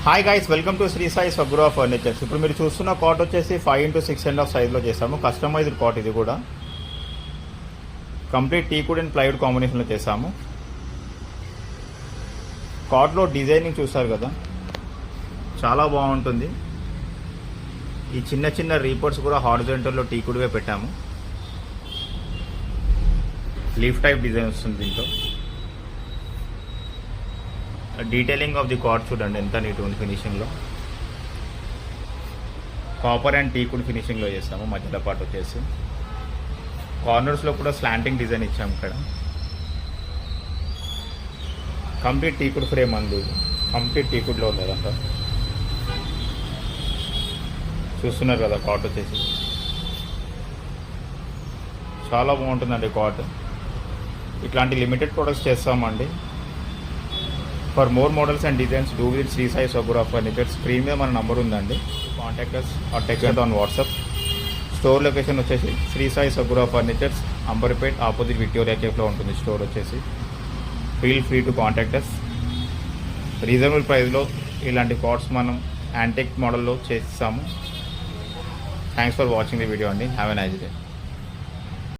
Hi guys, welcome to Sri Sai Swagruha furnitures. ఇప్పుడు మీరు చూస్తున్న కాట్ వచ్చేసి 5x6 సైజ్లో చేసాము. కస్టమైజ్డ్ కాట్ ఇది కూడా కంప్లీట్ టీకుడ్ అండ్ ప్లైవుడ్ కాంబినేషన్లో చేసాము. కాట్లో డిజైనింగ్ చూసారు కదా, చాలా బాగుంటుంది. ఈ చిన్న చిన్న రీపోర్ట్స్ కూడా హారిజాంటల్లో టీకుడ్వే పెట్టాము. లీఫ్ టైప్ డిజైన్ వస్తుంది దీంట్లో. డీటెయిలింగ్ ఆఫ్ ది కాట్ చూడండి ఎంత నీట్ ఉంది. ఫినిషింగ్లో కాపర్ అండ్ టీకుడ్ ఫినిషింగ్లో చేస్తాము. మధ్యలో పాటు వచ్చేసి కార్నర్స్లో కూడా స్లాంటింగ్ డిజైన్ ఇచ్చాము. ఇక్కడ కంప్లీట్ టీకుడ్ ఫ్రేమ్ అంది, కంప్లీట్ టీకుడ్లో ఉంది అదంతా. చూస్తున్నారు కదా కాట్ వచ్చేసి చాలా బాగుంటుందండి కాట్. ఇట్లాంటి లిమిటెడ్ ప్రొడక్ట్స్ చేస్తామండి. For more models and designs do visit Sri Sai Swagruha furniture. Screen మీద మన నంబర్ ఉందండి. Contact us or text on WhatsApp. Store location వచ్చేసి Sri Sai Swagruha furnitures, Amberpet opposite Victoria కేఫ్లో ఉంటుంది స్టోర్ వచ్చేసి. Feel free to contact us. Reasonable ప్రైస్లో ఇలాంటి కాట్స్ మనం యాంటిక్ మోడల్లో చేస్తాము. Thanks for watching the video అండి. Have a nice day.